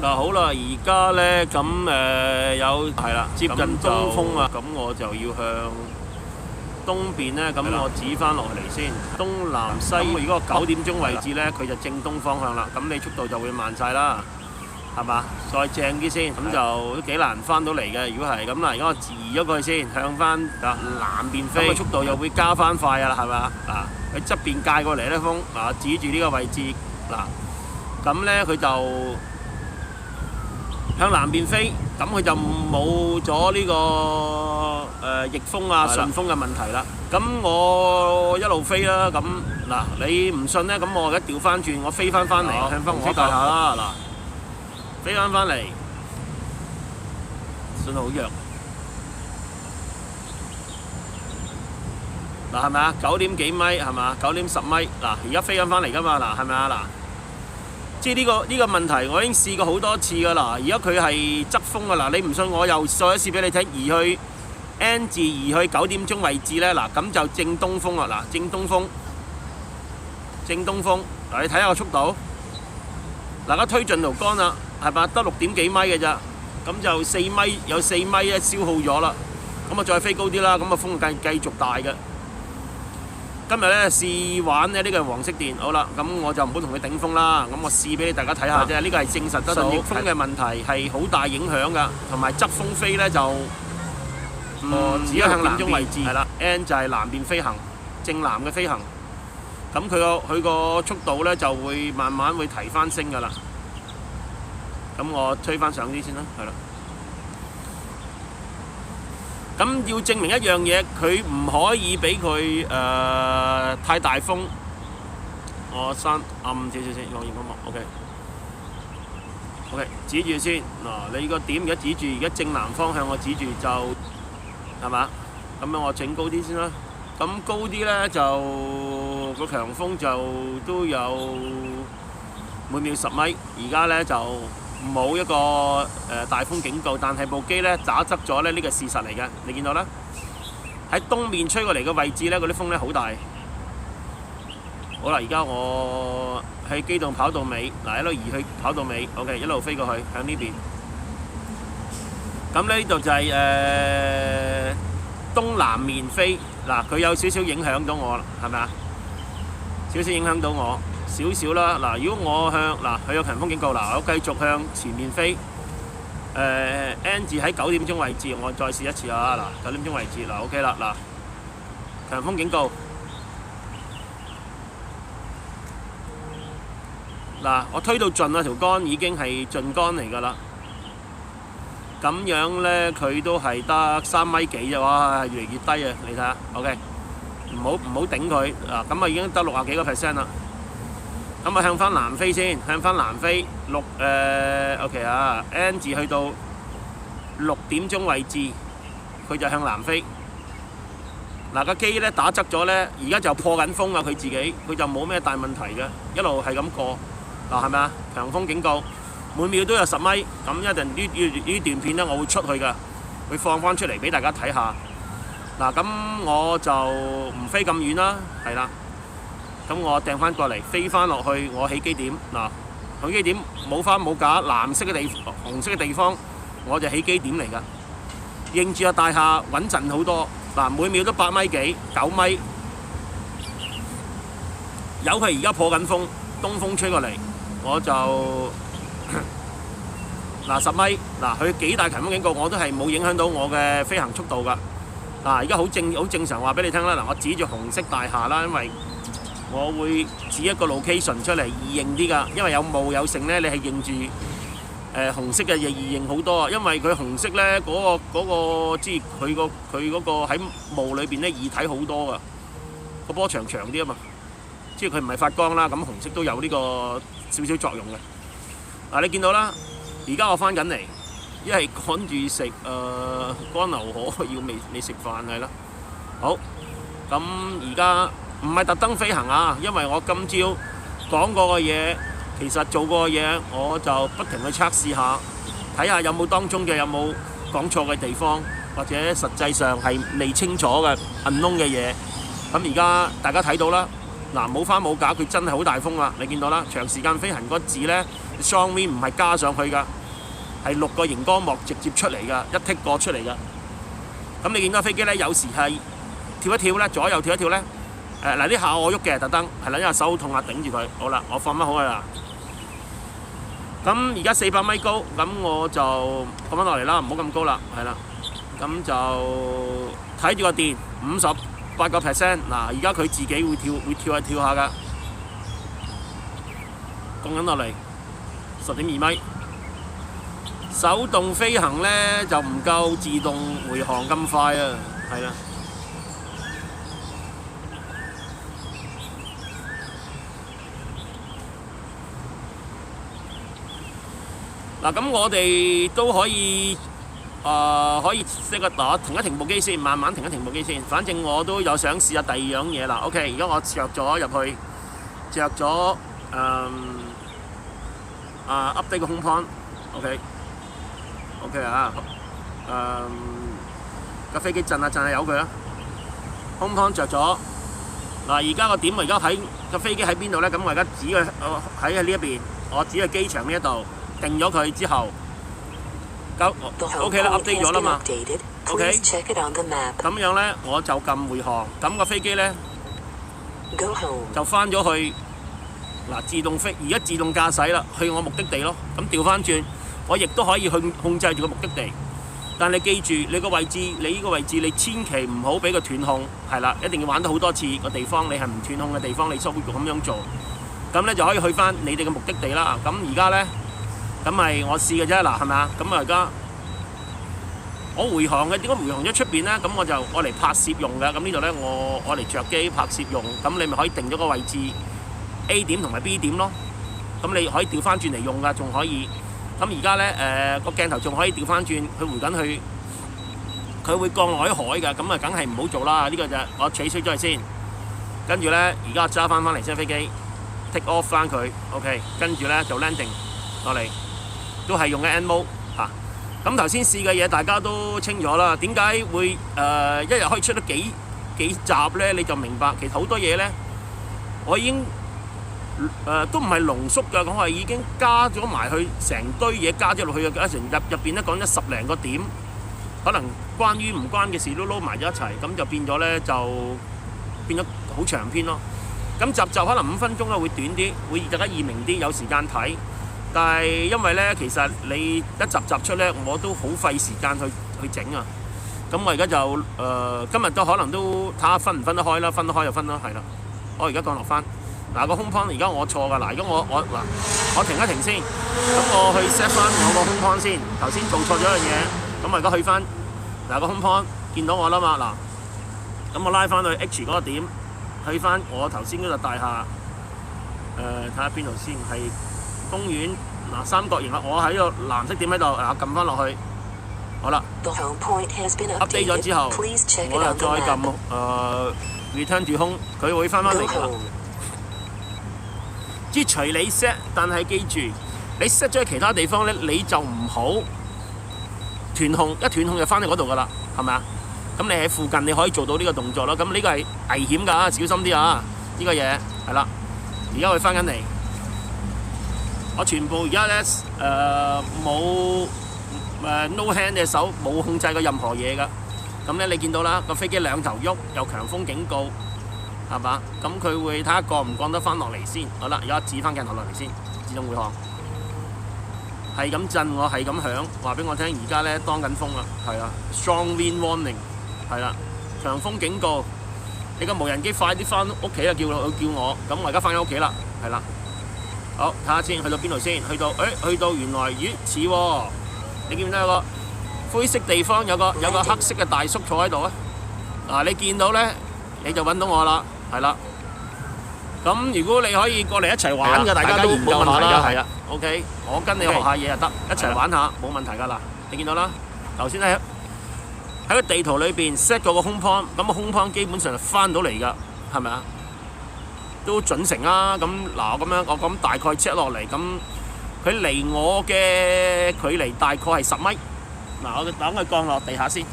嗱好啦，而家咧咁有係啦，接近東風啊，咁我就要向東邊咧，咁我指翻落嚟先，東南西。如果9點鐘位置咧，佢就正東方向啦，咁你速度就會慢晒啦，係嘛？再正啲先，咁就都幾難翻到嚟嘅。如果係咁啦，而家我移咗佢先，向翻南邊飛，咁速度又會加翻快啊，係嘛？嗱，佢側邊界過嚟咧風，嗱指住呢個位置，嗱，咁咧佢就向南邊飛，咁佢就冇咗呢個逆風啊、順風嘅問題啦。咁我一路飛啦，咁嗱你唔信咧，咁我而家調翻轉，我飛翻嚟，向翻紅色大廈啦，嗱，飛翻嚟，信號好弱。嗱係咪啊？9點幾米係嘛？9點10米，嗱而家飛緊翻嚟㗎嘛？嗱係咪啊？嗱。即係呢個問題，我已經試過好多次㗎啦。而家佢係側風㗎啦，你唔信我又再一次俾你睇，移去 N 字移去9點鐘位置咧，嗱咁就正東風啦，嗱正東風，正東風。嗱你睇下個速度，嗱而家推進條杆啦，係咪得6點幾米嘅咋？咁就4米，有4米咧消耗咗啦。咁啊再飛高啲啦，咁啊風繼續大嘅。今日咧試玩咧呢個係黃色電，好啦，咁我就唔好同佢頂風啦，咁我試俾大家睇下啫。呢個係證實得到逆風嘅問題係好大影響㗎，同埋側風飛咧就只係向南邊位置，係啦 ，N 就係南邊飛行，正南嘅飛行。咁佢個速度咧就會慢慢會提翻升㗎啦。咁我推翻上啲先啦，係啦。咁要證明一樣嘢，佢唔可以俾佢太大風。我閂暗少少先，我驗個幕 ，OK， 指住先。嗱，你個點而家指住，而家正南方向我指住就係嘛？咁樣我整高啲先啦。咁高啲咧就個強風就都有每秒10米，而家咧就冇一個大風警告，但係部機咧打側咗咧，呢個事實嚟嘅，你見到啦。喺東面吹過嚟嘅位置咧，嗰啲風咧好大。好啦，而家我喺機動跑道尾，嗱一路移去跑道尾 ，OK， 一路飛過去向呢邊。咁呢度就係東南面飛，嗱佢有少少影響到我啦，係咪啊？少少影響到我。少少啦，嗱，如果我向嗱佢有強風警告，嗱我繼續向前面飛，N 字喺9點鐘位置，我再試一次啊，嗱9點鐘位置，嗱 OK 啦，嗱強風警告，嗱我推到盡啊，條杆已經係盡杆嚟㗎啦，咁樣咧佢都係得3米幾啫，哇，越嚟越低啊，你睇下 ，OK， 唔好頂佢，嗱咁啊已經得60幾個%啦。咁啊向翻南飛先，向翻南飛OK 啊 ，N 字去到6點鐘位置，佢就向南飛。嗱個機咧打側咗咧，而家就破緊風啊！佢自己佢就冇咩大問題嘅，一路係咁過。嗱係咪啊？強風警告，每秒都有10米。咁一陣呢段片咧，我會出去㗎，會放翻出嚟俾大家睇下。嗱咁我就唔飛咁遠啦，係啦。咁我掟翻過嚟，飛翻落去我起機點。嗱，起機點冇花冇假，藍色嘅地方、紅色嘅地方，我就起機點嚟㗎。應住個大廈穩陣好多。嗱，每秒都8米幾、9米。有佢而家破緊風，東風吹過嚟，我就嗱10米。嗱，佢幾大強風警告，我都係冇影響到我嘅飛行速度㗎。嗱，而家好正常話俾你聽啦。嗱，我指住紅色大廈啦，因為我會指一個 location 出嚟易認啲㗎，因為有霧有剩咧，你係認住紅色嘅嘢易認好多啊。因為佢紅色咧嗰個即係佢嗰個喺霧裏邊咧易睇好多㗎，個波長啲啊嘛，即係佢唔係發光啦，咁紅色都有呢個少少作用嘅。嗱，你見到啦，而家我翻緊嚟，一係趕住食乾牛河，要未食飯係啦。好，咁而家。唔係特登飛行啊，因為我今朝講過嘅嘢，其實做過嘅嘢，我就不停去測試下，睇下有冇當中嘅有冇講錯嘅地方，或者實際上係未清楚嘅unknown嘅嘢。咁而家大家睇到啦，嗱，冇花冇假，佢真係好大風啦！你見到啦，長時間飛行嗰字咧 ，strong wind 唔係加上去㗎，係6個熒光幕直接出嚟㗎，一剔過出嚟㗎。咁你見到飛機咧，有時係跳一跳咧，左右跳一跳咧。嗱呢下我喐嘅，特登係啦，因為手痛啊，頂住佢。好啦，我放翻好佢啦。咁而家400米高，咁我就放翻落嚟啦，唔好咁高啦，係啦。咁就睇住個電58%。嗱，而家佢自己會跳下㗎，降緊落嚟10.2米。手動飛行咧就唔夠自動回航咁快啊，係啦。嗱，咁我哋都可以可以停部機先，慢慢停部機先。反正我都有想試下第二樣嘢啦。OK， 而家我着咗入去，着咗update 個 home point。OK 啊，個飛機震下由佢啦。home point 着咗。嗱，而家個點，我而家喺個飛機喺邊度咧？咁我而家指佢喺呢一邊，我指去機場呢一度。定咗佢之後，OK 啦 ，update 咗啦嘛 ，OK， 咁樣咧我就撳回航，咁個飛機咧就翻咗去嗱自動飛，而家自動駕駛啦，去我目的地咯。咁調翻轉，我亦都可以去控制住個目的地，但你記住你個位置，你呢個位置你千祈唔好俾佢斷控，係啦，一定要玩得好多次個地方，你係唔斷控嘅地方，你先會咁樣做，咁咧就可以去翻你哋嘅目的地啦。咁而家咧。咁咪我試嘅啫，嗱係咪啊？咁啊而家我回航嘅，點解回航咗出邊咧？咁我就我嚟拍攝用嘅。咁呢度咧我嚟着機拍攝用，咁你咪可以定咗個位置 A 點同埋 B 點咯。咁你可以調翻轉嚟用噶，仲可以。咁而家咧個鏡頭仲可以調翻轉，佢回緊去，佢會降落喺海㗎。咁啊梗係唔好做啦，呢個就我取消咗佢先。跟住咧而家揸翻嚟先飛機 take off 翻佢 ，OK， 跟住咧就 landing 落嚟。都係用嘅 N mode 嚇，咁頭先試嘅嘢大家都清咗啦。點解會一日可以出得幾集咧？你就明白其實好多嘢咧，我已經都唔係濃縮㗎，我係已經加咗埋去成堆嘢加咗落去嘅，一成入邊咧講咗10零個點，可能關於唔關嘅事都撈埋咗一齊，咁就變咗咧就變咗好長篇咯。咁集可能5分鐘啦，會短啲，會大家易明啲，有時間睇。但係因為咧，其實你一集出咧，我都好費時間去整啊。咁我而家就今日都可能都睇下分唔分得開啦，分得開就分啦，係啦。我而家降落翻嗱個空 point，而家我錯㗎嗱，而家我停一停先，咁我去 set 翻我個空 point 先。頭先做錯咗一樣嘢，咁我而家去翻嗱個空 point，見到我啦嘛嗱，咁我拉翻去 H 嗰個點，去翻我頭先嗰個大廈，睇下邊度先係。公園嗱三角形啦，我喺個藍色點喺度，撳翻落去，好啦 ，update 咗之後，我又再撳return to home，佢會翻嚟㗎啦。即係隨你 set，但係記住，你 set 咗喺其他地方咧，你就唔好斷控，一斷控就翻去嗰度㗎啦，係咪啊？咁你喺附近你可以做到呢個動作咯。咁呢個係危險㗎，小心啲啊！呢個嘢係啦，而家佢翻緊嚟。我全部而家咧冇no hand 嘅手冇控制過任何嘢㗎，咁咧你見到啦個飛機兩頭喐，有強風警告，係嘛？咁佢會睇下降唔降得翻落嚟先。好啦，而家指翻鏡頭落嚟先，自動回航，係咁震我係咁響，話俾我聽而家咧當緊風啦，係啊 ，strong wind warning， 係啦，強風警告，你個無人機快啲翻屋企啊！叫我，咁我而家翻咗屋企啦，係啦。好，睇下先，去到邊度先？去到原來似喎，你見唔見到有個灰色地方有個黑色嘅大叔坐喺度啊？嗱，你見到咧，你就揾到我啦，係啦。咁如果你可以過嚟一齊玩嘅，大家都冇問題㗎，係啊。OK， 我跟你學下嘢就得，一齊玩下冇問題㗎啦。你見到啦，頭先喺個地圖裏邊 set 咗個空 point， 咁個空 point 基本上係翻到嚟㗎，係咪啊？都準成啦，咁嗱咁樣我咁大概 check 落嚟，咁佢離我嘅距離大概係10米。嗱，我等佢降落地下先，咁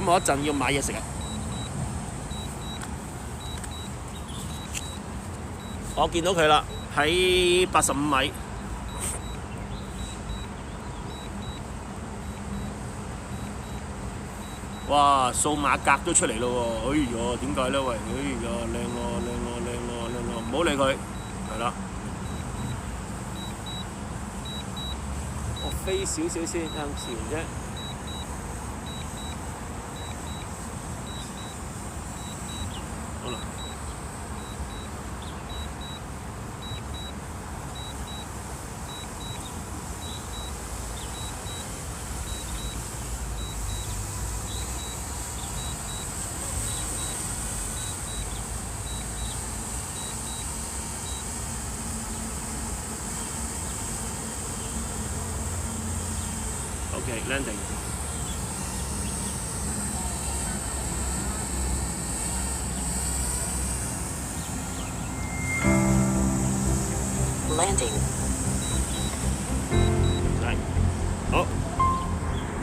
我一陣要買嘢食啊。我見到佢啦，喺85米。哇！數碼格都出嚟咯喎！哎呀，點解咧？喂，哎呀，靚喎，靚喎，靚喎，靚喎！唔好理佢，係啦。我飛少少先，向前啫。好啦。Okay, landing. Landing. 係，好。